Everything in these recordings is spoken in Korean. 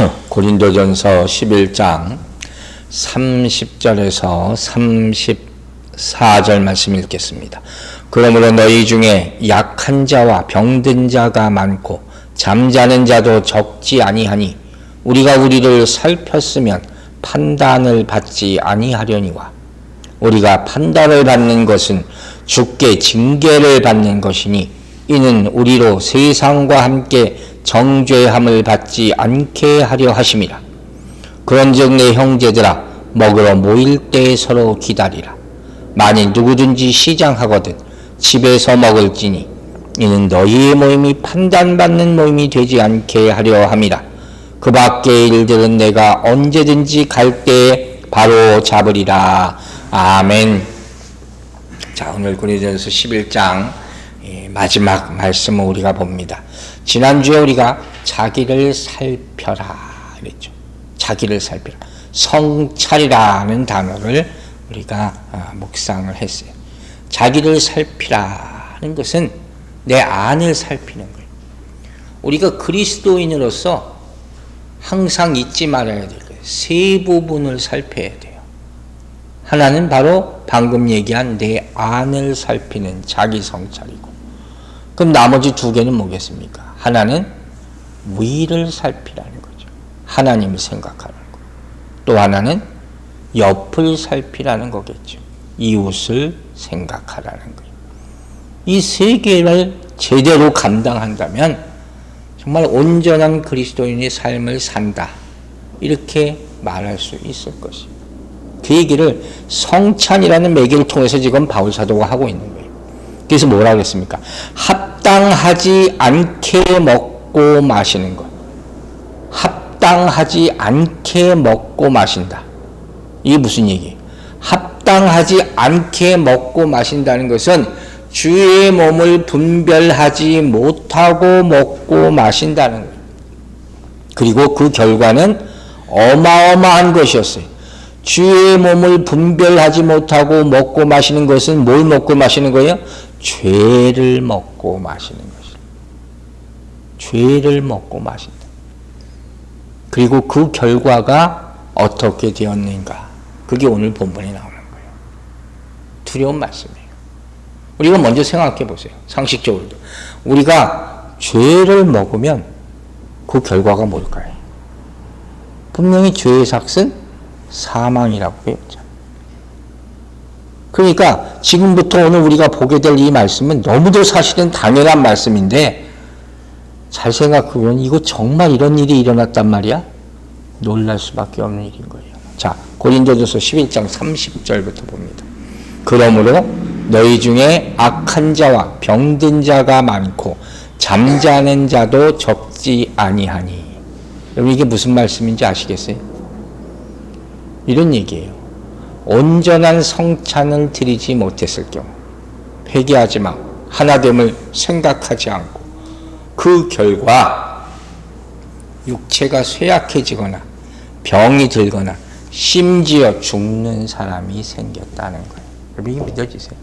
고린도전서 11장 30절에서 34절 말씀 읽겠습니다. 그러므로 너희 중에 약한 자와 병든 자가 많고 잠자는 자도 적지 아니하니 우리가 우리를 살폈으면 판단을 받지 아니하려니와 우리가 판단을 받는 것은 주께 징계를 받는 것이니 이는 우리로 세상과 함께 정죄함을 받지 않게 하려 하심이라. 그런즉 내 형제들아 먹으러 모일 때 서로 기다리라. 만일 누구든지 시장하거든 집에서 먹을지니 이는 너희의 모임이 판단받는 모임이 되지 않게 하려 함이라. 그 밖의 일들은 내가 언제든지 갈 때에 바로 잡으리라. 아멘. 자, 오늘 고린도전서 11장 마지막 말씀을 우리가 봅니다. 지난주에 우리가 자기를 살펴라 그랬죠. 자기를 살펴라. 성찰이라는 단어를 우리가 묵상을 했어요. 자기를 살피라는 것은 내 안을 살피는 거예요. 우리가 그리스도인으로서 항상 잊지 말아야 될 거예요. 세 부분을 살펴야 돼요. 하나는 바로 방금 얘기한 내 안을 살피는 자기 성찰이고, 그럼 나머지 두 개는 뭐겠습니까? 하나는 위를 살피라는 거죠. 하나님을 생각하는 거. 또 하나는 옆을 살피라는 거겠죠. 이웃을 생각하라는 거예요. 이 세 개를 제대로 감당한다면 정말 온전한 그리스도인의 삶을 산다, 이렇게 말할 수 있을 것입니다. 그 얘기를 성찬이라는 매개를 통해서 지금 바울 사도가 하고 있는 거예요. 그래서 뭐라고 했습니까? 합당하지 않게 먹고 마시는 것. 합당하지 않게 먹고 마신다. 이게 무슨 얘기예요? 합당하지 않게 먹고 마신다는 것은 주의 몸을 분별하지 못하고 먹고 마신다는 거예요. 그리고 그 결과는 어마어마한 것이었어요. 주의 몸을 분별하지 못하고 먹고 마시는 것은 뭘 먹고 마시는 거예요? 죄를 먹고 마시는 것이에요. 죄를 먹고 마신다. 그리고 그 결과가 어떻게 되었는가? 그게 오늘 본문에 나오는 거예요. 두려운 말씀이에요. 우리가 먼저 생각해 보세요. 상식적으로도. 우리가 죄를 먹으면 그 결과가 뭘까요? 분명히 죄의 삭은 사망이라고 배웠잖아요. 그러니까 지금부터 오늘 우리가 보게 될 이 말씀은 너무도 사실은 당연한 말씀인데, 잘 생각해보면 이거 정말 이런 일이 일어났단 말이야? 놀랄 수밖에 없는 일인 거예요. 자, 고린도전서 11장 30절부터 봅니다. 그러므로 너희 중에 악한 자와 병든 자가 많고 잠자는 자도 적지 아니하니. 여러분, 이게 무슨 말씀인지 아시겠어요? 이런 얘기예요. 온전한 성찬을 드리지 못했을 경우, 회개하지 마, 하나됨을 생각하지 않고, 그 결과 육체가 쇠약해지거나 병이 들거나 심지어 죽는 사람이 생겼다는 거예요. 여러분, 이게 믿어지세요?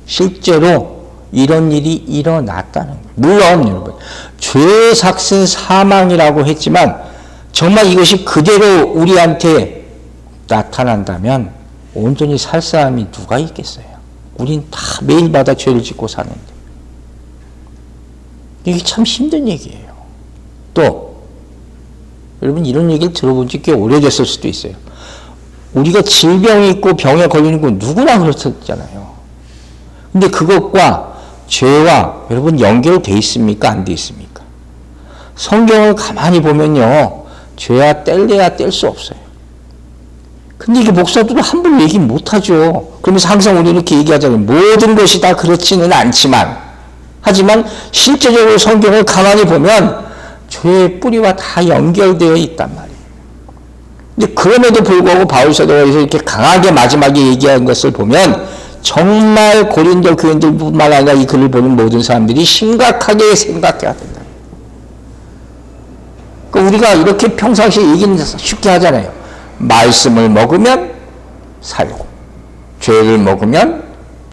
실제로 이런 일이 일어났다는 거예요. 물론 여러분, 죄의 삭은 사망이라고 했지만 정말 이것이 그대로 우리한테 나타난다면 온전히 살 사람이 누가 있겠어요? 우린 다 매일마다 죄를 짓고 사는데. 이게 참 힘든 얘기예요. 또 여러분, 이런 얘기를 들어본 지 꽤 오래됐을 수도 있어요. 우리가 질병이 있고 병에 걸리는 건 누구나 그렇잖아요. 근데 그것과 죄와 여러분 연결돼 있습니까? 안 돼 있습니까? 성경을 가만히 보면요, 죄야 뗄래야 뗄 수 없어요. 근데 이게 목사들은 함부로 얘기 못하죠. 그러면서 항상 우리는 이렇게 얘기하잖아요. 모든 것이 다 그렇지는 않지만, 하지만 실제적으로 성경을 가만히 보면 죄의 뿌리와 다 연결되어 있단 말이에요. 근데 그럼에도 불구하고 바울 사도가 이렇게 강하게 마지막에 얘기한 것을 보면 정말 고린도 교인들뿐만 아니라 이 글을 보는 모든 사람들이 심각하게 생각해야 된다. 그러니까 우리가 이렇게 평상시에 얘기는 쉽게 하잖아요. 말씀을 먹으면 살고 죄를 먹으면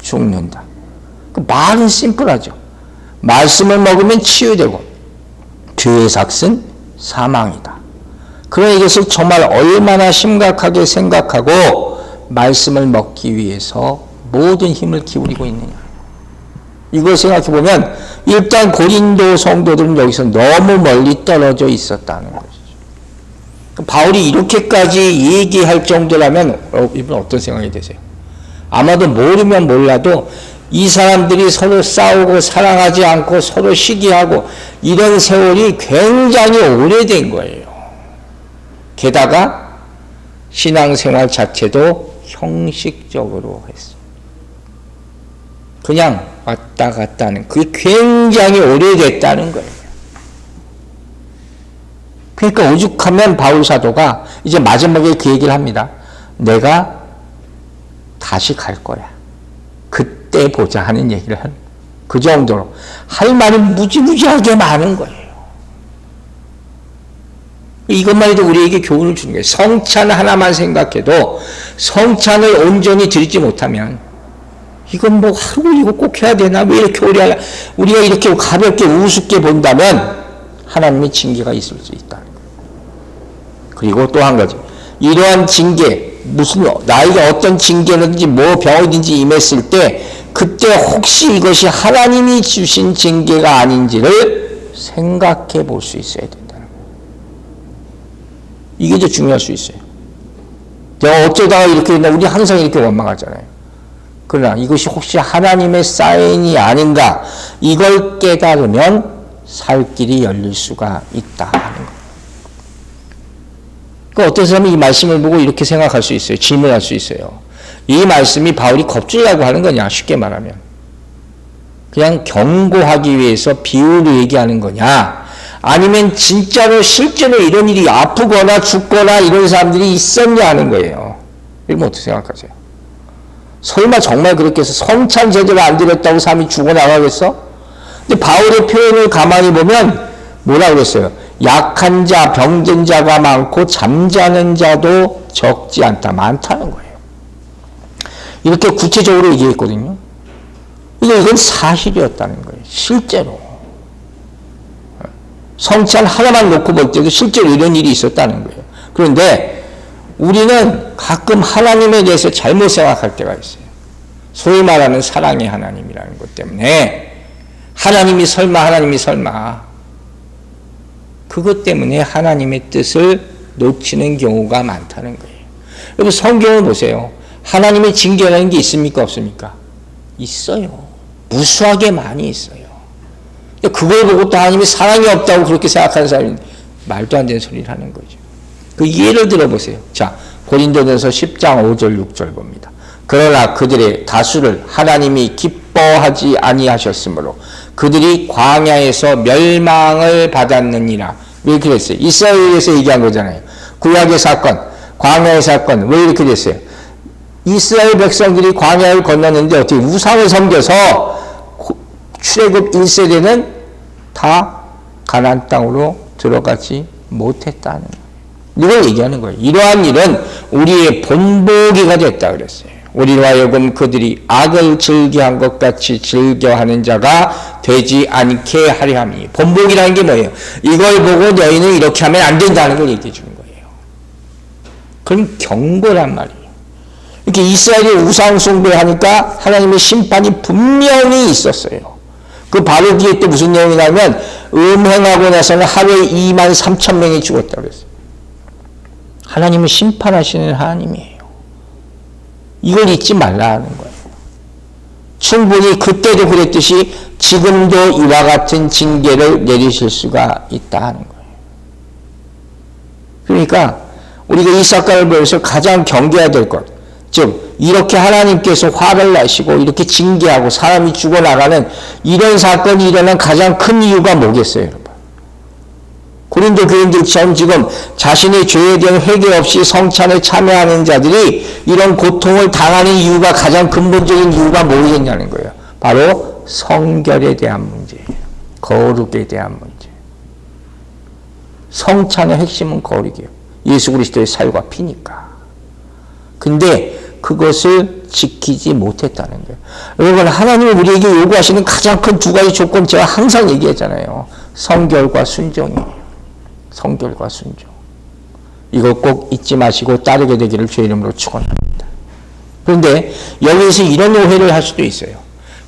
죽는다. 그 말은 심플하죠. 말씀을 먹으면 치유되고 죄의 삭은 사망이다. 그런 이것을 정말 얼마나 심각하게 생각하고 말씀을 먹기 위해서 모든 힘을 기울이고 있느냐. 이걸 생각해 보면 일단 고린도 성도들은 여기서 너무 멀리 떨어져 있었다는 것이죠. 바울이 이렇게까지 얘기할 정도라면 이분 어떤 생각이 되세요? 아마도 모르면 몰라도 이 사람들이 서로 싸우고 사랑하지 않고 서로 시기하고 이런 세월이 굉장히 오래된 거예요. 게다가 신앙생활 자체도 형식적으로 했어요. 그냥 왔다 갔다 하는, 그게 굉장히 오래됐다는 거예요. 그러니까 오죽하면 바울 사도가 이제 마지막에 그 얘기를 합니다. 내가 다시 갈 거야. 그때 보자 하는 얘기를 하는, 그 정도로 할 말이 무지무지하게 많은 거예요. 이것만 해도 우리에게 교훈을 주는 거예요. 성찬 하나만 생각해도 성찬을 온전히 드리지 못하면 이건 뭐 하루 이거 꼭 해야 되나? 왜 이렇게 오래 하냐? 우리가 이렇게 가볍게 우습게 본다면 하나님의 징계가 있을 수 있다는 거예요. 그리고 또 한 가지, 이러한 징계, 무슨 나에게 어떤 징계든지 뭐 병이든지 임했을 때 그때 혹시 이것이 하나님이 주신 징계가 아닌지를 생각해 볼 수 있어야 된다는 거예요. 이게 더 중요할 수 있어요. 내가 어쩌다가 이렇게 된다, 우리 항상 이렇게 원망하잖아요. 그러나 이것이 혹시 하나님의 사인이 아닌가, 이걸 깨달으면 살 길이 열릴 수가 있다 하는 거예요. 그러니까 어떤 사람이 이 말씀을 보고 이렇게 생각할 수 있어요. 질문할 수 있어요. 이 말씀이 바울이 겁주려고 하는 거냐, 쉽게 말하면. 그냥 경고하기 위해서 비유로 얘기하는 거냐, 아니면 진짜로 실제로 이런 일이 아프거나 죽거나 이런 사람들이 있었냐 하는 거예요. 이러면 어떻게 생각하세요? 설마 정말 그렇게 해서 성찬 제대로 안 드렸다고 사람이 죽어나가겠어? 근데 바울의 표현을 가만히 보면 뭐라 그랬어요? 약한 자, 병든 자가 많고 잠자는 자도 적지 않다, 많다는 거예요. 이렇게 구체적으로 얘기했거든요. 이건 사실이었다는 거예요. 실제로. 성찬 하나만 놓고 볼 때도 실제로 이런 일이 있었다는 거예요. 그런데 우리는 가끔 하나님에 대해서 잘못 생각할 때가 있어요. 소위 말하는 사랑의 하나님이라는 것 때문에 하나님이 설마 그것 때문에 하나님의 뜻을 놓치는 경우가 많다는 거예요. 여러분 성경을 보세요. 하나님의 징계라는 게 있습니까 없습니까? 있어요. 무수하게 많이 있어요. 그걸 보고 또 하나님이 사랑이 없다고 그렇게 생각하는 사람이 말도 안 되는 소리를 하는 거죠. 그 예를 들어보세요. 자, 고린도전서 10장 5절 6절 봅니다. 그러나 그들의 다수를 하나님이 기뻐하지 아니하셨으므로 그들이 광야에서 멸망을 받았느니라. 왜 이렇게 됐어요? 이스라엘에서 얘기한 거잖아요. 구약의 사건, 광야의 사건. 왜 이렇게 됐어요? 이스라엘 백성들이 광야를 건넜는데 어떻게 우상을 섬겨서 출애굽 1세대는 다 가나안 땅으로 들어가지 못했다는 거예요. 이걸 얘기하는 거예요. 이러한 일은 우리의 본보기가 됐다 그랬어요. 우리로 하여금 그들이 악을 즐겨한 것 같이 즐겨하는 자가 되지 않게 하려 함이니. 본보기라는 게 뭐예요? 이걸 보고 너희는 이렇게 하면 안 된다는 걸 얘기해 주는 거예요. 그럼 경고란 말이에요. 이렇게 이스라엘이 우상 숭배하니까 하나님의 심판이 분명히 있었어요. 그 바로 뒤에 또 무슨 내용이 나오면 음행하고 나서는 하루에 23,000명이 죽었다고 그랬어요. 하나님은 심판하시는 하나님이에요. 이걸 잊지 말라는 거예요. 충분히 그때도 그랬듯이 지금도 이와 같은 징계를 내리실 수가 있다 하는 거예요. 그러니까 우리가 이 사건을 보면서 가장 경계해야 될 것, 즉 이렇게 하나님께서 화를 나시고 이렇게 징계하고 사람이 죽어나가는 이런 사건이 일어난 가장 큰 이유가 뭐겠어요, 여러분? 고린도 교인들처럼 지금 자신의 죄에 대한 회개 없이 성찬에 참여하는 자들이 이런 고통을 당하는 이유가, 가장 근본적인 이유가 뭐겠냐는 거예요. 바로 성결에 대한 문제예요. 거룩에 대한 문제. 성찬의 핵심은 거룩이에요. 예수 그리스도의 살과 피니까. 근데 그것을 지키지 못했다는 거예요. 여러분, 하나님이 우리에게 요구하시는 가장 큰 두 가지 조건, 제가 항상 얘기했잖아요. 성결과 순종이에요. 성결과 순종. 이거 꼭 잊지 마시고 따르게 되기를 주의 이름으로 축원합니다. 그런데 여기서 이런 오해를 할 수도 있어요.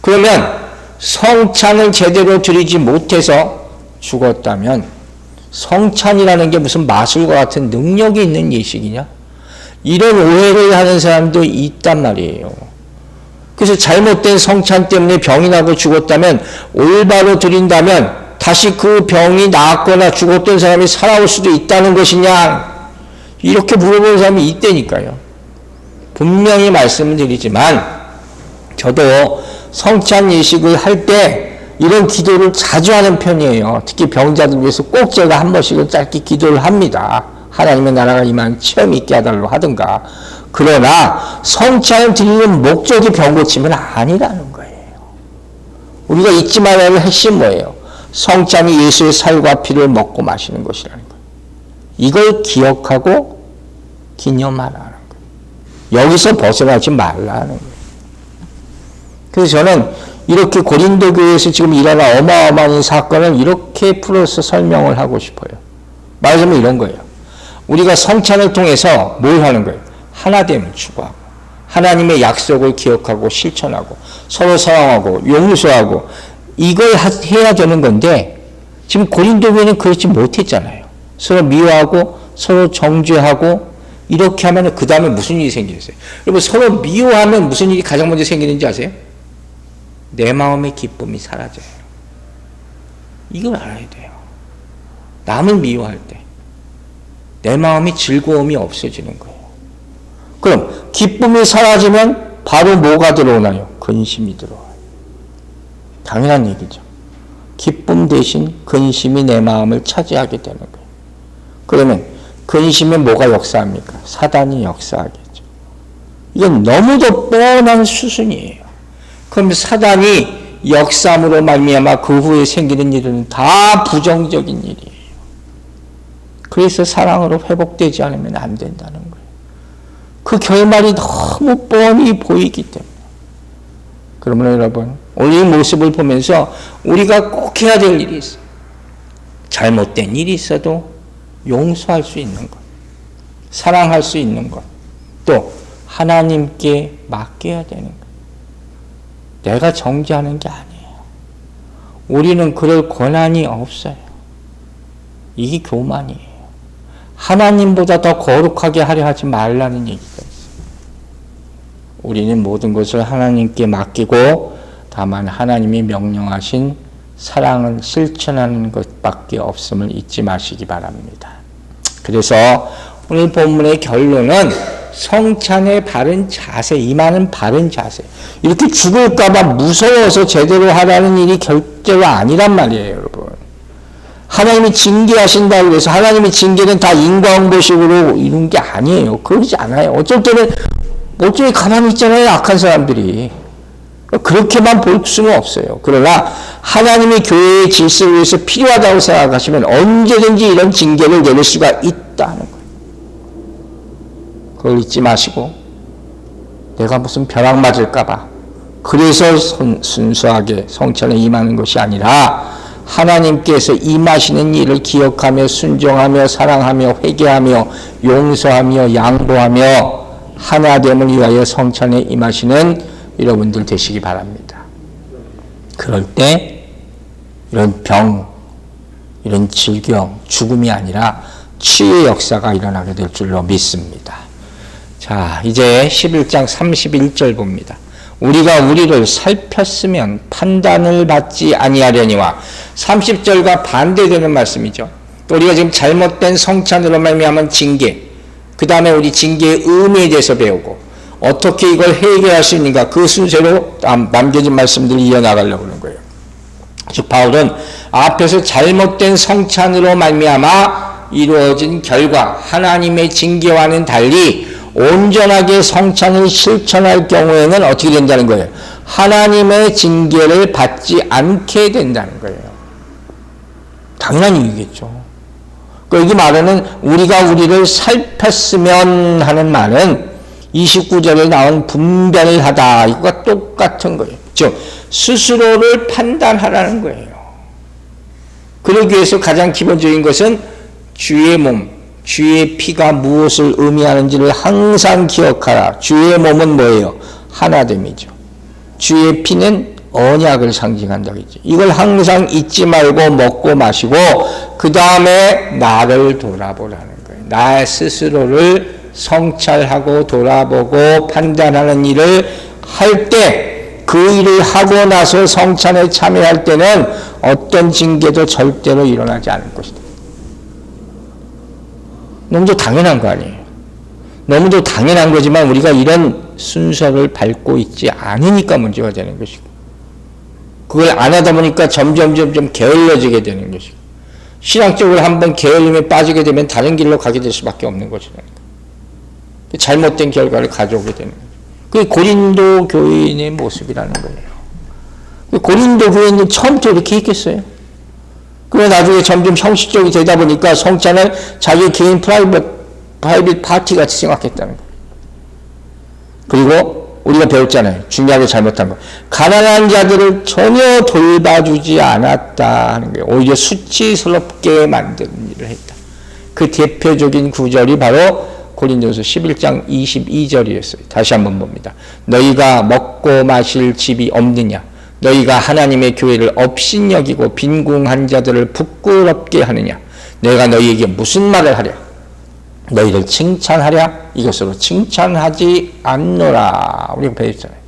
그러면 성찬을 제대로 드리지 못해서 죽었다면 성찬이라는 게 무슨 마술과 같은 능력이 있는 예식이냐? 이런 오해를 하는 사람도 있단 말이에요. 그래서 잘못된 성찬 때문에 병이 나고 죽었다면 올바로 드린다면 다시 그 병이 나았거나 죽었던 사람이 살아올 수도 있다는 것이냐? 이렇게 물어보는 사람이 있다니까요. 분명히 말씀을 드리지만 저도 성찬 예식을 할 때 이런 기도를 자주 하는 편이에요. 특히 병자들 위해서 꼭 제가 한 번씩은 짧게 기도를 합니다. 하나님의 나라가 임하는 체험이 있게 해달라고 하든가. 그러나 성찬을 드리는 목적이 병 고침은 아니라는 거예요. 우리가 잊지 말아야 할 핵심 뭐예요? 성찬이 예수의 살과 피를 먹고 마시는 것이라는 거예요. 이걸 기억하고 기념하라는 거예요. 여기서 벗어나지 말라는 거예요. 그래서 저는 이렇게 고린도 교회에서 지금 일어난 어마어마한 사건을 이렇게 풀어서 설명을 하고 싶어요. 말하자면 이런 거예요. 우리가 성찬을 통해서 뭘 하는 거예요? 하나됨을 추구하고 하나님의 약속을 기억하고 실천하고 서로 사랑하고 용서하고 이걸 해야 되는 건데 지금 고린도 교회는 그렇지 못했잖아요. 서로 미워하고 서로 정죄하고 이렇게 하면 그 다음에 무슨 일이 생기겠어요? 여러분 서로 미워하면 무슨 일이 가장 먼저 생기는지 아세요? 내 마음의 기쁨이 사라져요. 이걸 알아야 돼요. 남을 미워할 때 내 마음의 즐거움이 없어지는 거예요. 그럼 기쁨이 사라지면 바로 뭐가 들어오나요? 근심이 들어와요. 당연한 얘기죠. 기쁨 대신 근심이 내 마음을 차지하게 되는 거예요. 그러면 근심에 뭐가 역사합니까? 사단이 역사하겠죠. 이건 너무도 뻔한 수순이에요. 그럼 사단이 역사함으로 말미암아 그 후에 생기는 일은 다 부정적인 일이에요. 그래서 사랑으로 회복되지 않으면 안 된다는 거예요. 그 결말이 너무 뻔히 보이기 때문에. 그러면 여러분 오늘 이 모습을 보면서 우리가 꼭 해야 될 일이 있어요. 잘못된 일이 있어도 용서할 수 있는 것, 사랑할 수 있는 것, 또 하나님께 맡겨야 되는 것. 내가 정죄하는 게 아니에요. 우리는 그럴 권한이 없어요. 이게 교만이에요. 하나님보다 더 거룩하게 하려 하지 말라는 얘기가 있어요. 우리는 모든 것을 하나님께 맡기고 다만 하나님이 명령하신 사랑을 실천하는 것밖에 없음을 잊지 마시기 바랍니다. 그래서 오늘 본문의 결론은 성찬의 바른 자세, 임하는 바른 자세. 이렇게 죽을까봐 무서워서 제대로 하라는 일이 결제가 아니란 말이에요, 여러분. 하나님이 징계하신다고 해서 하나님의 징계는 다 인과응보식으로 이룬 게 아니에요. 그러지 않아요. 어쩔 때는 멀쩡히 가만히 있잖아요, 악한 사람들이. 그렇게만 볼 수는 없어요. 그러나 하나님의 교회의 질서를 위해서 필요하다고 생각하시면 언제든지 이런 징계를 내릴 수가 있다는 거예요. 그걸 잊지 마시고 내가 무슨 벼락 맞을까봐 그래서 순수하게 성찬에 임하는 것이 아니라 하나님께서 임하시는 일을 기억하며 순종하며 사랑하며 회개하며 용서하며 양보하며 하나됨을 위하여 성찬에 임하시는 여러분들 되시기 바랍니다. 그럴 때 이런 병, 이런 질병, 죽음이 아니라 치유의 역사가 일어나게 될 줄로 믿습니다. 자, 이제 11장 31절 봅니다. 우리가 우리를 살폈으면 판단을 받지 아니하려니와 30절과 반대되는 말씀이죠. 우리가 지금 잘못된 성찬으로 말미암은 징계, 그 다음에 우리 징계의 의미에 대해서 배우고 어떻게 이걸 해결할 수 있는가 그 순서로 남겨진 말씀들을 이어나가려고 하는 거예요. 즉 바울은 앞에서 잘못된 성찬으로 말미암아 이루어진 결과 하나님의 징계와는 달리 온전하게 성찬을 실천할 경우에는 어떻게 된다는 거예요? 하나님의 징계를 받지 않게 된다는 거예요. 당연한 얘기겠죠. 여기 말하는 우리가 우리를 살폈으면 하는 말은 29절에 나온 분별을 하다 이거가 똑같은 거예요. 즉 스스로를 판단하라는 거예요. 그러기 위해서 가장 기본적인 것은 주의 몸, 주의 피가 무엇을 의미하는지를 항상 기억하라. 주의 몸은 뭐예요? 하나됨이죠. 주의 피는 언약을 상징한다고 했죠. 이걸 항상 잊지 말고 먹고 마시고 그 다음에 나를 돌아보라는 거예요. 나 스스로를 성찰하고 돌아보고 판단하는 일을 할 때, 그 일을 하고 나서 성찬에 참여할 때는 어떤 징계도 절대로 일어나지 않을 것이다. 너무도 당연한 거 아니에요. 너무도 당연한 거지만 우리가 이런 순서를 밟고 있지 않으니까 문제가 되는 것이고, 그걸 안 하다 보니까 점점 게을러지게 되는 것이고, 신앙적으로 한번 게을림에 빠지게 되면 다른 길로 가게 될 수밖에 없는 것이다. 잘못된 결과를 가져오게 되는 거예요. 그게 고린도 교인의 모습이라는 거예요. 고린도 교인은 처음부터 이렇게 했겠어요? 그래 나중에 점점 형식적이 되다 보니까 성찬을 자기 개인 프라이빗 파티 같이 생각했다는 거예요. 그리고 우리가 배웠잖아요. 중요하게 잘못한 거. 가난한 자들을 전혀 돌봐주지 않았다 하는 거예요. 오히려 수치스럽게 만드는 일을 했다. 그 대표적인 구절이 바로 고린도서 11장 22절이었어요. 다시 한번 봅니다. 너희가 먹고 마실 집이 없느냐? 너희가 하나님의 교회를 업신여기고 빈궁한 자들을 부끄럽게 하느냐? 내가 너희에게 무슨 말을 하랴? 너희를 칭찬하랴? 이것으로 칭찬하지 않노라. 우리가 배웠잖아요.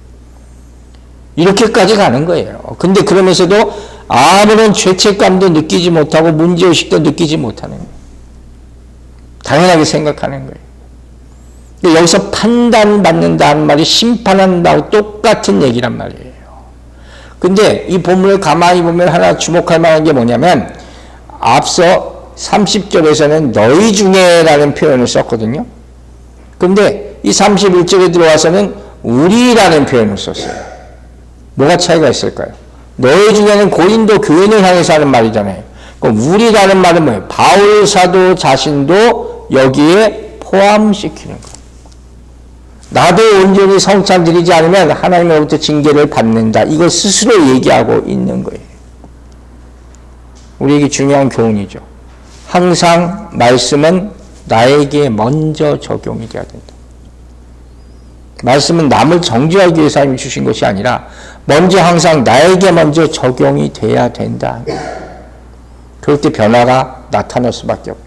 이렇게까지 가는 거예요. 근데 그러면서도 아무런 죄책감도 느끼지 못하고 문제의식도 느끼지 못하는 거예요. 당연하게 생각하는 거예요. 여기서 판단받는다는 말이 심판한다고 똑같은 얘기란 말이에요. 근데 이 본문을 가만히 보면 하나 주목할 만한 게 뭐냐면, 앞서 30절에서는 너희 중에 라는 표현을 썼거든요. 근데 이 31절에 들어와서는 우리라는 표현을 썼어요. 뭐가 차이가 있을까요? 너희 중에는 고린도 교인을 향해서 하는 말이잖아요. 그럼 우리라는 말은 뭐예요? 바울 사도 자신도 여기에 포함시키는 거예요. 나도 온전히 성찬 드리지 않으면 하나님으로부터 징계를 받는다. 이걸 스스로 얘기하고 있는 거예요. 우리에게 중요한 교훈이죠. 항상 말씀은 나에게 먼저 적용이 돼야 된다. 말씀은 남을 정죄하기 위해서 하나님이 주신 것이 아니라 먼저 항상 나에게 먼저 적용이 돼야 된다. 그럴 때 변화가 나타날 수밖에 없죠.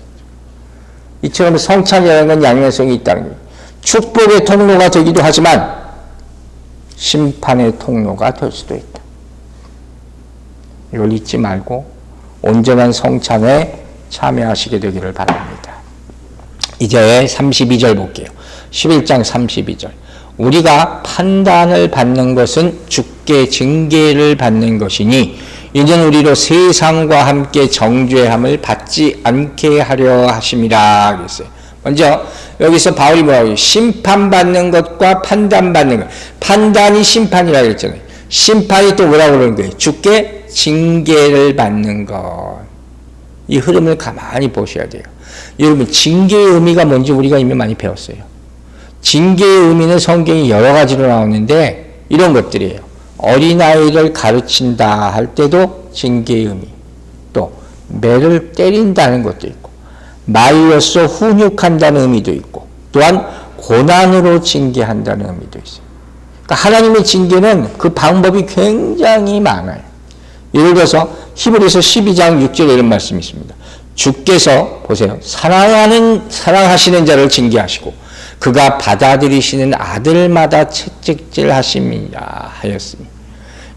이처럼 성찬이라는 건 양면성이 있다는 거예요. 축복의 통로가 되기도 하지만 심판의 통로가 될 수도 있다. 이걸 잊지 말고 온전한 성찬에 참여하시게 되기를 바랍니다. 이제 32절 볼게요. 11장 32절. 우리가 판단을 받는 것은 주께 징계를 받는 것이니 이는 우리로 세상과 함께 정죄함을 받지 않게 하려 하심이라 그랬어요. 먼저 여기서 바울이 뭐라고 해요? 심판받는 것과 판단받는 것. 판단이 심판이라고 했잖아요. 심판이 또 뭐라고 그러는 거예요? 주께 징계를 받는 것. 이 흐름을 가만히 보셔야 돼요. 여러분, 징계의 의미가 뭔지 우리가 이미 많이 배웠어요. 징계의 의미는 성경이 여러 가지로 나오는데 이런 것들이에요. 어린아이를 가르친다 할 때도 징계의 의미, 또 매를 때린다는 것도 있고, 말로써 훈육한다는 의미도 있고, 또한 고난으로 징계한다는 의미도 있어요. 그러니까 하나님의 징계는 그 방법이 굉장히 많아요. 예를 들어서 히브리서 12장 6절에 이런 말씀이 있습니다. 주께서 보세요. 사랑하시는 자를 징계하시고 그가 받아들이시는 아들마다 채찍질 하심이라 하였으니.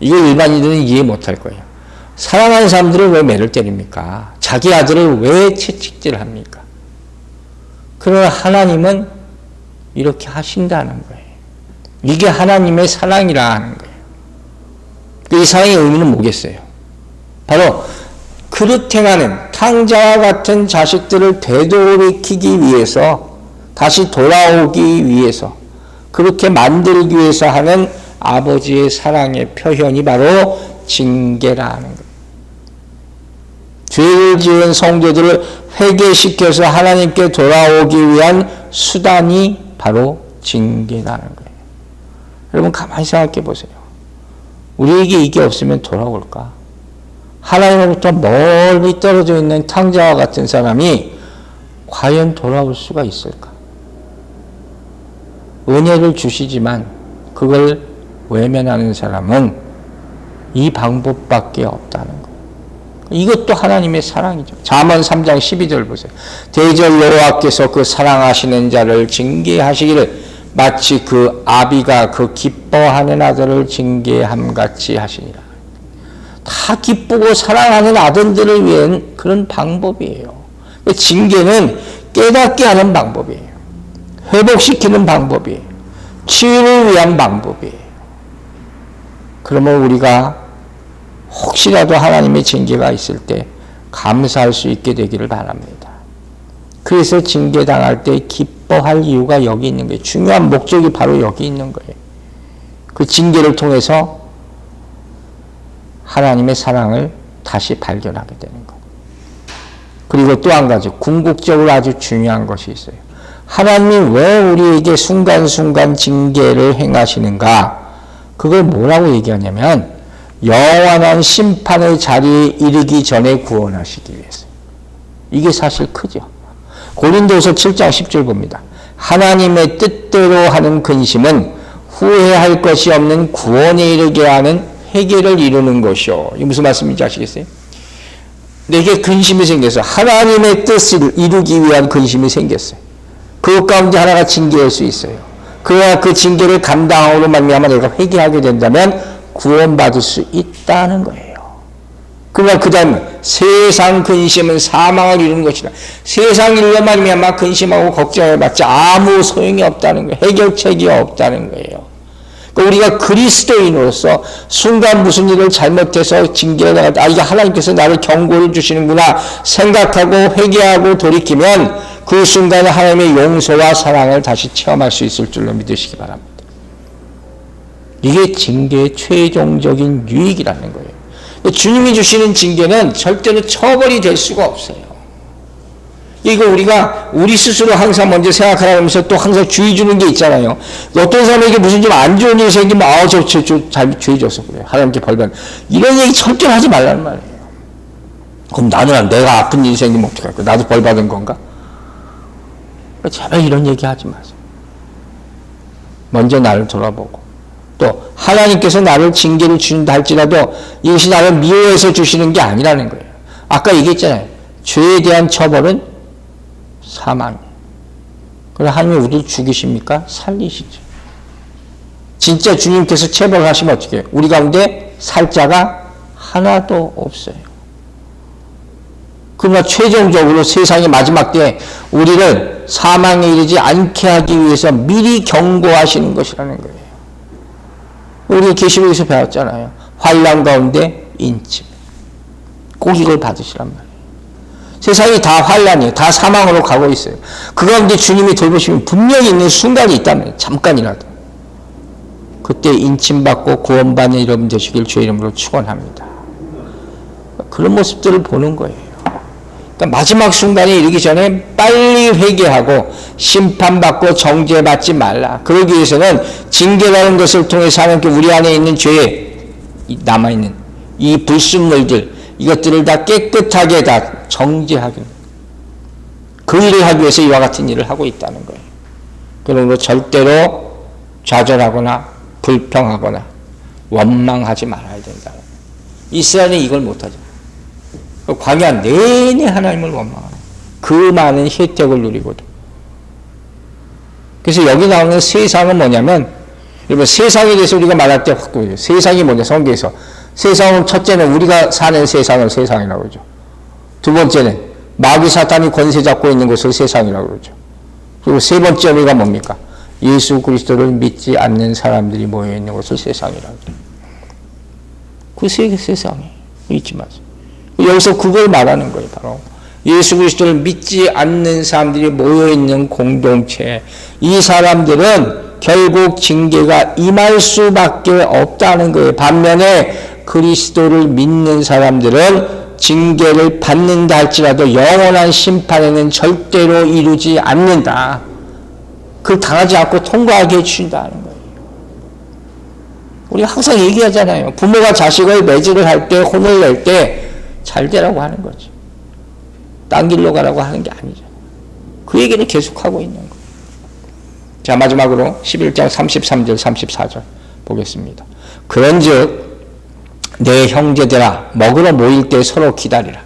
이걸 일반인들은 이해 못할 거예요. 사랑하는 사람들은 왜 매를 때립니까? 자기 아들을 왜 채찍질 합니까? 그러나 하나님은 이렇게 하신다는 거예요. 이게 하나님의 사랑이라 하는 거예요. 이 사랑의 의미는 뭐겠어요? 바로 그릇 행하는 탕자와 같은 자식들을 되돌이키기 위해서, 다시 돌아오기 위해서, 그렇게 만들기 위해서 하는 아버지의 사랑의 표현이 바로 징계라는 거예요. 죄를 지은 성도들을 회개시켜서 하나님께 돌아오기 위한 수단이 바로 징계라는 거예요. 여러분 가만히 생각해 보세요. 우리에게 이게 없으면 돌아올까? 하나님으로부터 멀리 떨어져 있는 탕자와 같은 사람이 과연 돌아올 수가 있을까? 은혜를 주시지만 그걸 외면하는 사람은 이 방법밖에 없다는 거예요. 이것도 하나님의 사랑이죠. 잠언 3장 12절 보세요. 대저 여호와께서 그 사랑하시는 자를 징계하시기를 마치 그 아비가 그 기뻐하는 아들을 징계함같이 하시니라. 다 기쁘고 사랑하는 아들들을 위한 그런 방법이에요. 징계는 깨닫게 하는 방법이에요. 회복시키는 방법이에요. 치유를 위한 방법이에요. 그러면 우리가 혹시라도 하나님의 징계가 있을 때 감사할 수 있게 되기를 바랍니다. 그래서 징계당할 때 기뻐할 이유가 여기 있는 거예요. 중요한 목적이 바로 여기 있는 거예요. 그 징계를 통해서 하나님의 사랑을 다시 발견하게 되는 것. 그리고 또 한 가지 궁극적으로 아주 중요한 것이 있어요. 하나님이 왜 우리에게 순간순간 징계를 행하시는가? 그걸 뭐라고 얘기하냐면 영원한 심판의 자리에 이르기 전에 구원하시기 위해서. 이게 사실 크죠. 고린도서 7장 10절 봅니다. 하나님의 뜻대로 하는 근심은 후회할 것이 없는 구원에 이르게 하는 회개를 이루는 것이요. 이게 무슨 말씀인지 아시겠어요? 내게 근심이 생겨서 하나님의 뜻을 이루기 위한 근심이 생겼어요. 그 가운데 하나가 징계일 수 있어요. 그러나 그 징계를 감당함으로 말미암아 내가 회개하게 된다면 구원받을 수 있다는 거예요. 그러나 그 다음에 세상 근심은 사망을 이루는 것이다. 세상 일로 말미암아 근심하고 걱정해봤자 아무 소용이 없다는 거예요. 해결책이 없다는 거예요. 그러니까 우리가 그리스도인으로서 순간 무슨 일을 잘못해서 징계를 당할 이게 하나님께서 나를 경고를 주시는구나 생각하고 회개하고 돌이키면 그 순간에 하나님의 용서와 사랑을 다시 체험할 수 있을 줄로 믿으시기 바랍니다. 이게 징계의 최종적인 유익이라는 거예요. 주님이 주시는 징계는 절대로 처벌이 될 수가 없어요. 이거 우리가 우리 스스로 항상 먼저 생각하라 하면서 또 항상 주의 주는 게 있잖아요. 어떤 사람에게 무슨 좀 안 좋은 일이 생기면 저 주의 줘서 그래요. 하나님께 벌받는 이런 얘기 절대로 하지 말라는 말이에요. 그럼 나는 내가 아픈 일이 생기면 어떡할 거야? 나도 벌받은 건가? 제발 이런 얘기 하지 마세요. 먼저 나를 돌아보고 또 하나님께서 나를 징계를 주신다 할지라도 이것이 나를 미워해서 주시는 게 아니라는 거예요. 아까 얘기했잖아요. 죄에 대한 처벌은 사망이에요. 그럼 하나님이 우리를 죽이십니까? 살리시죠. 진짜 주님께서 체벌하시면 어떻게 해요? 우리 가운데 살 자가 하나도 없어요. 그러나 최종적으로 세상의 마지막 때에 우리를 사망에 이르지 않게 하기 위해서 미리 경고하시는 것이라는 거예요. 우리 계시록에서 배웠잖아요. 환난 가운데 인침. 꼭 이걸 받으시란 말이에요. 세상이 다 환난이에요. 다 사망으로 가고 있어요. 그 가운데 주님이 돌보시면 분명히 있는 순간이 있다면 잠깐이라도. 그때 인침받고 구원받는 여러분 되시길 주의 이름으로 축원합니다. 그런 모습들을 보는 거예요. 그러니까 마지막 순간에 이르기 전에 빨리 회개하고 심판받고 정죄받지 말라. 그러기 위해서는 징계라는 것을 통해서 하나님께 우리 안에 있는 죄에 남아있는 이 불순물들 이것들을 다 깨끗하게 다 정죄하기 그 일을 하기 위해서 이와 같은 일을 하고 있다는 거예요. 그러므로 절대로 좌절하거나 불평하거나 원망하지 말아야 된다. 이스라엘은 이걸 못하죠. 광야 내내 하나님을 원망하는 그 많은 혜택을 누리고도. 그래서 여기 나오는 세상은 뭐냐면 여러분 세상에 대해서 우리가 말할 때 확 보여요. 세상이 뭐냐 성경에서 세상은 첫째는 우리가 사는 세상을 세상이라고 그러죠. 두 번째는 마귀 사탄이 권세 잡고 있는 것을 세상이라고 그러죠. 그리고 세 번째 우리가 뭡니까? 예수 그리스도를 믿지 않는 사람들이 모여 있는 것을 세상이라고 그래요. 그 세상이 잊지 마세요. 여기서 그걸 말하는 거예요. 바로 예수 그리스도를 믿지 않는 사람들이 모여있는 공동체. 이 사람들은 결국 징계가 임할 수밖에 없다는 거예요. 반면에 그리스도를 믿는 사람들은 징계를 받는다 할지라도 영원한 심판에는 절대로 이루지 않는다. 그걸 당하지 않고 통과하게 해주신다는 거예요. 우리가 항상 얘기하잖아요. 부모가 자식을 매질을 할 때, 혼을 낼 때 잘 되라고 하는 거지. 딴 길로 가라고 하는 게 아니죠. 그 얘기를 계속하고 있는 거예요. 자, 마지막으로 11장 33절 34절 보겠습니다. 그런즉 내 형제들아 먹으러 모일 때 서로 기다리라.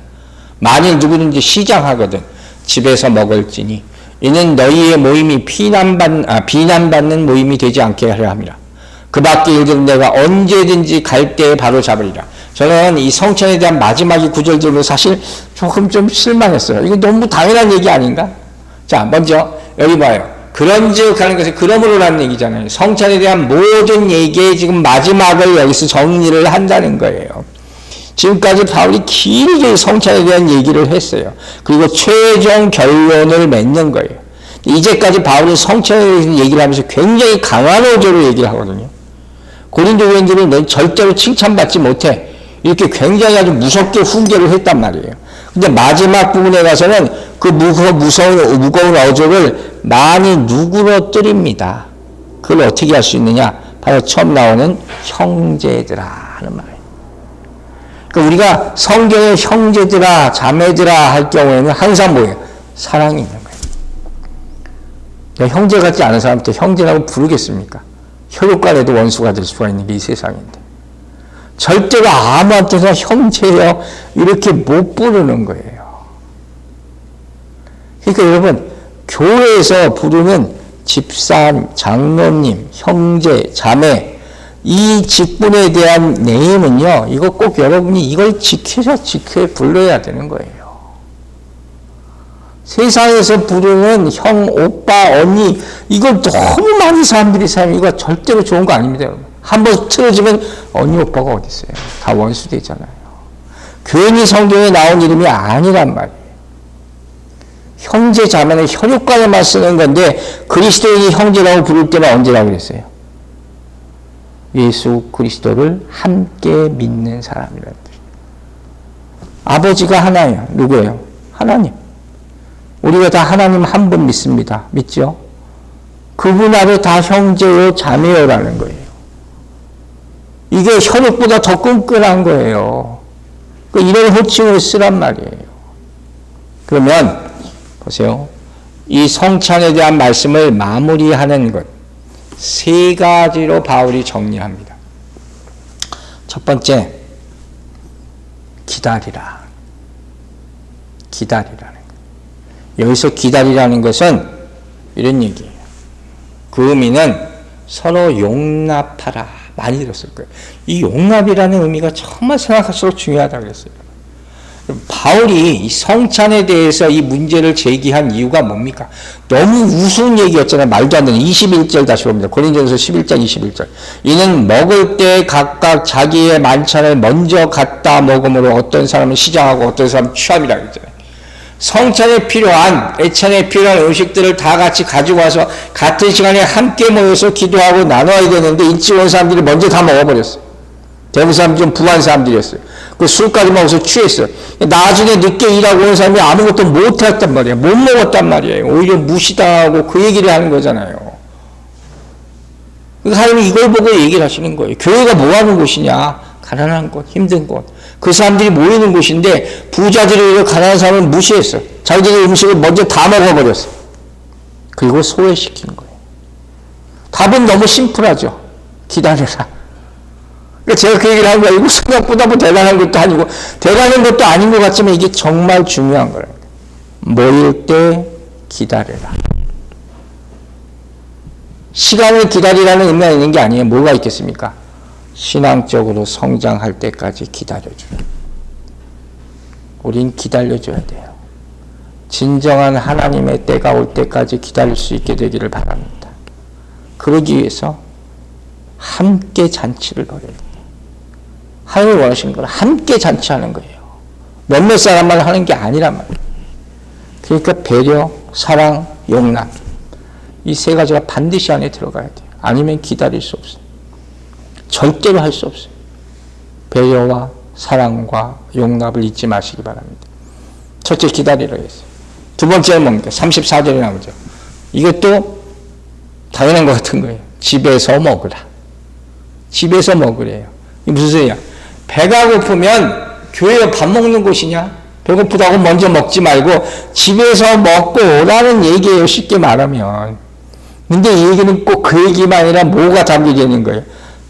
만일 누구든지 시장하거든 집에서 먹을지니 이는 너희의 모임이 비난받는 모임이 되지 않게 하려 함이라. 그 밖에 일들은 내가 언제든지 갈 때에 바로 잡으리라. 저는 이 성찬에 대한 마지막의 구절들로 사실 조금 좀 실망했어요. 이거 너무 당연한 얘기 아닌가? 자, 먼저 여기 봐요. 그런즉 하는 것은 그러므로라는 얘기잖아요. 성찬에 대한 모든 얘기의 지금 마지막을 여기서 정리를 한다는 거예요. 지금까지 바울이 길게 성찬에 대한 얘기를 했어요. 그리고 최종 결론을 맺는 거예요. 이제까지 바울은 성찬에 대해서 얘기를 하면서 굉장히 강한 어조로 얘기를 하거든요. 고린도 교인들은 넌 절대로 칭찬받지 못해. 이렇게 굉장히 아주 무섭게 훈계를 했단 말이에요. 근데 마지막 부분에 가서는 그 무거운 어조를 많이 누그러뜨립니다. 그걸 어떻게 할 수 있느냐? 바로 처음 나오는 형제들아 하는 말이에요. 그러니까 우리가 성경에 형제들아, 자매들아 할 경우에는 항상 뭐예요? 사랑이 있는 거예요. 형제 같지 않은 사람한테 형제라고 부르겠습니까? 혈육간에도 원수가 될 수가 있는 게 이 세상인데. 절대로 아무한테나 형제요 이렇게 못 부르는 거예요. 그러니까 여러분, 교회에서 부르는 집사님, 장로님, 형제, 자매, 이 직분에 대한 네임은요, 이거 꼭 여러분이 이걸 지켜 불러야 되는 거예요. 세상에서 부르는 형, 오빠, 언니, 이걸 너무 많은 사람들이 사용해요. 이거 절대로 좋은 거 아닙니다, 여러분. 한번 틀어지면 언니, 오빠가 어디 있어요? 다 원수 되잖아요. 괜히 성경에 나온 이름이 아니란 말이에요. 형제, 자매는 혈육간에만 쓰는 건데 그리스도인이 형제라고 부를 때는 언제라고 그랬어요? 예수 그리스도를 함께 믿는 사람이라는 뜻이에요. 아버지가 하나예요. 누구예요? 하나님. 우리가 다 하나님 한 분 믿습니다. 믿죠? 그분 아래 다 형제요 자매요라는 거예요. 이게 혈육보다 더 끈끈한 거예요. 이런 호칭을 쓰란 말이에요. 그러면 보세요. 이 성찬에 대한 말씀을 마무리하는 것 세 가지로 바울이 정리합니다. 첫 번째, 기다리라. 기다리라는 것. 여기서 기다리라는 것은 이런 얘기예요. 그 의미는 서로 용납하라. 많이 들었을 거예요. 이 용납이라는 의미가 정말 생각할수록 중요하다고 그랬어요. 바울이 이 성찬에 대해서 이 문제를 제기한 이유가 뭡니까? 너무 우스운 얘기였잖아요. 말도 안 되는 21절 다시 봅니다. 고린도전서 11장 21절. 이는 먹을 때 각각 자기의 만찬을 먼저 갖다 먹음으로 어떤 사람은 시장하고 어떤 사람은 취함이라고 했잖아요. 성찬에 필요한, 애찬에 필요한 음식들을 다 같이 가지고 와서 같은 시간에 함께 모여서 기도하고 나눠야 되는데 일찍 온 사람들이 먼저 다 먹어버렸어요. 대부분 사람들이 좀 부한 사람들이었어요. 그 술까지 먹어서 취했어요. 나중에 늦게 일하고 온 사람이 아무것도 못 했단 말이에요. 못 먹었단 말이에요. 오히려 무시당하고 그 얘기를 하는 거잖아요. 하나님이 이걸 보고 얘기를 하시는 거예요. 교회가 뭐 하는 곳이냐? 가난한 곳, 힘든 곳. 그 사람들이 모이는 곳인데 부자들이 가난한 사람을 무시했어. 자기들의 음식을 먼저 다 먹어버렸어. 그리고 소외시키는 거예요. 답은 너무 심플하죠. 기다려라. 제가 그 얘기를 하는 거예요. 이거 생각보다 뭐 대단한 것도 아니고 대단한 것도 아닌 것 같지만 이게 정말 중요한 거예요. 모일 때 기다려라. 시간을 기다리라는 의미가 있는 게 아니에요. 뭐가 있겠습니까? 신앙적으로 성장할 때까지 기다려줘요. 우린 기다려줘야 돼요. 진정한 하나님의 때가 올 때까지 기다릴 수 있게 되기를 바랍니다. 그러기 위해서 함께 잔치를 벌여야 돼요. 하나님이 원하시는 건 함께 잔치하는 거예요. 몇몇 사람만 하는 게 아니란 말이에요. 그러니까 배려, 사랑, 용납 이 세 가지가 반드시 안에 들어가야 돼요. 아니면 기다릴 수 없어요. 절대로 할 수 없어요. 배려와 사랑과 용납을 잊지 마시기 바랍니다. 첫째, 기다리라고 했어요. 두 번째는 뭡니까? 34절에 나오죠. 이것도 당연한 것 같은 거예요. 집에서 먹으라. 집에서 먹으래요. 이게 무슨 소리야? 배가 고프면 교회가 밥 먹는 곳이냐? 배고프다고 먼저 먹지 말고 집에서 먹고 오라는 얘기예요. 쉽게 말하면. 근데 이 얘기는 꼭 그 얘기만 아니라 뭐가 담겨져 있는 거예요.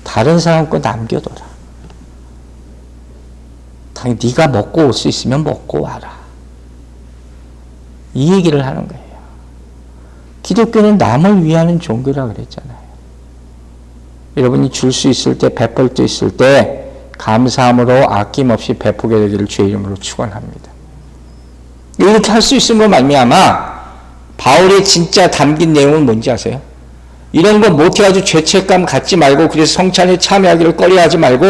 다른 사람 거 남겨둬라. 당연히 네가 먹고 올 수 있으면 먹고 와라. 이 얘기를 하는 거예요. 기독교는 남을 위하는 종교라 그랬잖아요. 여러분이 줄 수 있을 때, 베풀 수 있을 때 감사함으로 아낌없이 베푸게 되기를 주의 이름으로 축원합니다. 이렇게 할 수 있음으로 말미암아 바울의 진짜 담긴 내용은 뭔지 아세요? 이런 거 못해가지고 죄책감 갖지 말고 그래서 성찬에 참여하기를 꺼려하지 말고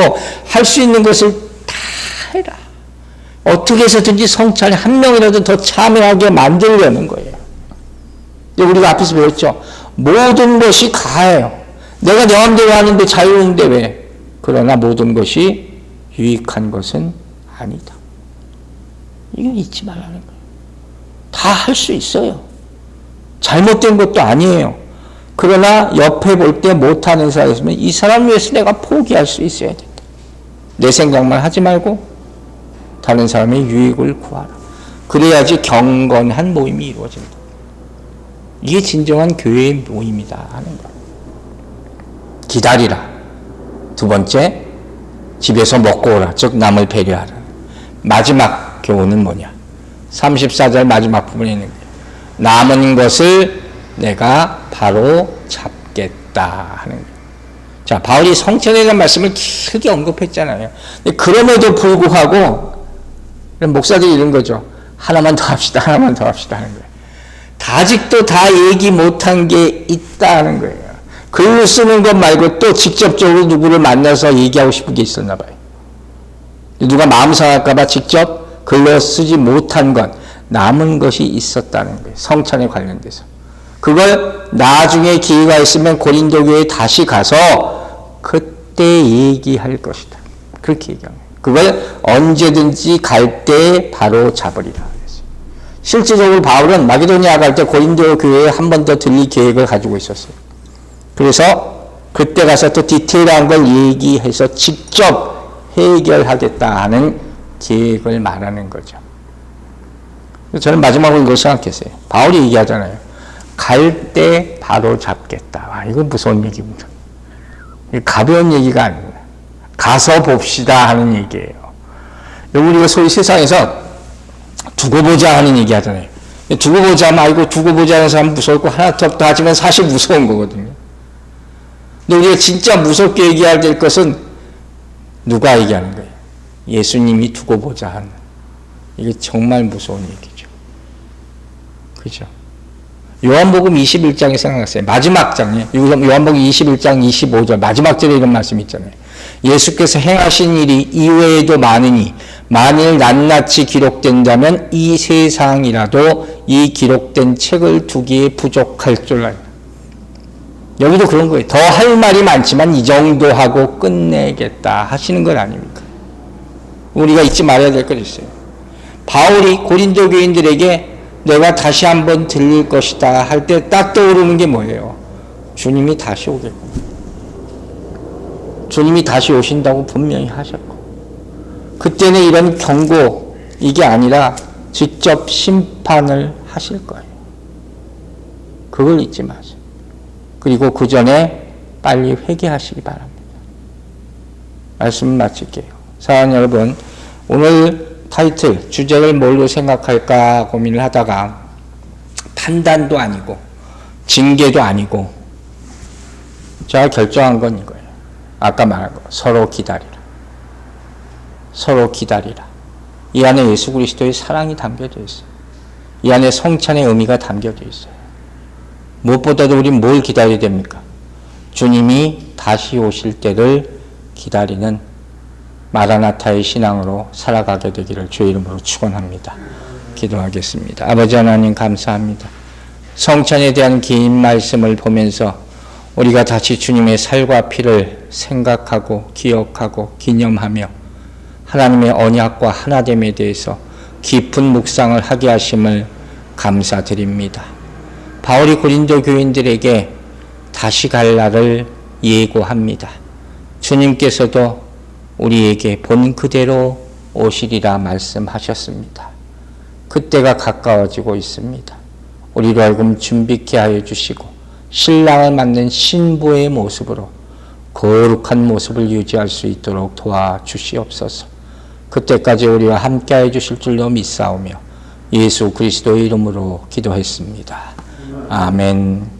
할 수 있는 것을 다 해라. 어떻게 해서든지 성찬에 한 명이라도 더 참여하게 만들려는 거예요. 우리가 앞에서 배웠죠. 모든 것이 가해요. 내가 내 마음대로 하는데 자유로운데 왜? 그러나 모든 것이 유익한 것은 아니다. 이건 잊지 말라는 거예요. 다 할 수 있어요. 잘못된 것도 아니에요. 그러나 옆에 볼 때 못하는 사람이 있으면 이 사람 위해서 내가 포기할 수 있어야 된다. 내 생각만 하지 말고 다른 사람의 유익을 구하라. 그래야지 경건한 모임이 이루어진다. 이게 진정한 교회의 모임이다 하는 거예요. 기다리라. 두 번째, 집에서 먹고 오라. 즉 남을 배려하라. 마지막 교훈은 뭐냐? 34절 마지막 부분에 있는 거예요. 남은 것을 내가 바로 잡겠다 하는 거예요. 자, 바울이 성찬에 대한 말씀을 길게 언급했잖아요. 그럼에도 불구하고 목사들이 이런 거죠. 하나만 더 합시다. 하나만 더 합시다 하는 거예요. 아직도 다 얘기 못한 게 있다 하는 거예요. 글로 쓰는 것 말고 또 직접적으로 누구를 만나서 얘기하고 싶은 게 있었나 봐요. 누가 마음 상할까 봐 직접 글로 쓰지 못한 것, 남은 것이 있었다는 거예요. 성찬에 관련돼서. 그걸 나중에 기회가 있으면 고린도 교회에 다시 가서 그때 얘기할 것이다. 그렇게 얘기합니다. 그걸 언제든지 갈 때 바로 잡으리라. 실질적으로 바울은 마게도니아 갈 때 고린도 교회에 한 번 더 들릴 계획을 가지고 있었어요. 그래서 그때 가서 또 디테일한 걸 얘기해서 직접 해결하겠다 하는 계획을 말하는 거죠. 저는 마지막으로 이걸 생각했어요. 바울이 얘기하잖아요. 갈 때 바로 잡겠다. 와, 이건 무서운 얘기입니다. 가벼운 얘기가 아닙니다. 가서 봅시다 하는 얘기예요. 우리가 소위 세상에서 두고 보자 하는 얘기 하잖아요. 두고 보자 하면 아이고 두고 보자 하는 사람 무서울 거 하나 더 없다 하지만 사실 무서운 거거든요. 근데 우리가 진짜 무섭게 얘기해야 될 것은 누가 얘기하는 거예요? 예수님이 두고 보자 하는. 이게 정말 무서운 얘기죠. 그죠? 요한복음 21장에 생각났어요. 마지막 장에. 요한복음 21장 25절 마지막 절에 이런 말씀 있잖아요. 예수께서 행하신 일이 이외에도 많으니 만일 낱낱이 기록된다면 이 세상이라도 이 기록된 책을 두기에 부족할 줄 알아요. 여기도 그런 거예요. 더 할 말이 많지만 이 정도 하고 끝내겠다 하시는 건 아닙니까? 우리가 잊지 말아야 될 건 있어요. 바울이 고린도 교인들에게 내가 다시 한번 들릴 것이다 할 때 딱 떠오르는 게 뭐예요? 주님이 다시 오겠고 주님이 다시 오신다고 분명히 하셨고 그때는 이런 경고 이게 아니라 직접 심판을 하실 거예요. 그걸 잊지 마세요. 그리고 그 전에 빨리 회개하시기 바랍니다. 말씀 마칠게요. 사랑하는 여러분, 오늘 타이틀, 주제를 뭘로 생각할까 고민을 하다가 판단도 아니고 징계도 아니고 제가 결정한 건 이거예요. 아까 말한 거, 서로 기다리라. 서로 기다리라. 이 안에 예수 그리스도의 사랑이 담겨져 있어요. 이 안에 성찬의 의미가 담겨져 있어요. 무엇보다도 우린 뭘 기다려야 됩니까? 주님이 다시 오실 때를 기다리는 마라나타의 신앙으로 살아가게 되기를 주의 이름으로 축원합니다. 기도하겠습니다. 아버지 하나님 감사합니다. 성찬에 대한 긴 말씀을 보면서 우리가 다시 주님의 살과 피를 생각하고 기억하고 기념하며 하나님의 언약과 하나됨에 대해서 깊은 묵상을 하게 하심을 감사드립니다. 바울이 고린도 교인들에게 다시 갈 날을 예고합니다. 주님께서도 우리에게 본 그대로 오시리라 말씀하셨습니다. 그때가 가까워지고 있습니다. 우리로 하여금 준비케 하여 주시고 신랑을 맞는 신부의 모습으로 거룩한 모습을 유지할 수 있도록 도와주시옵소서. 그때까지 우리와 함께해 주실 줄로 믿사오며 예수 그리스도의 이름으로 기도했습니다. 아멘.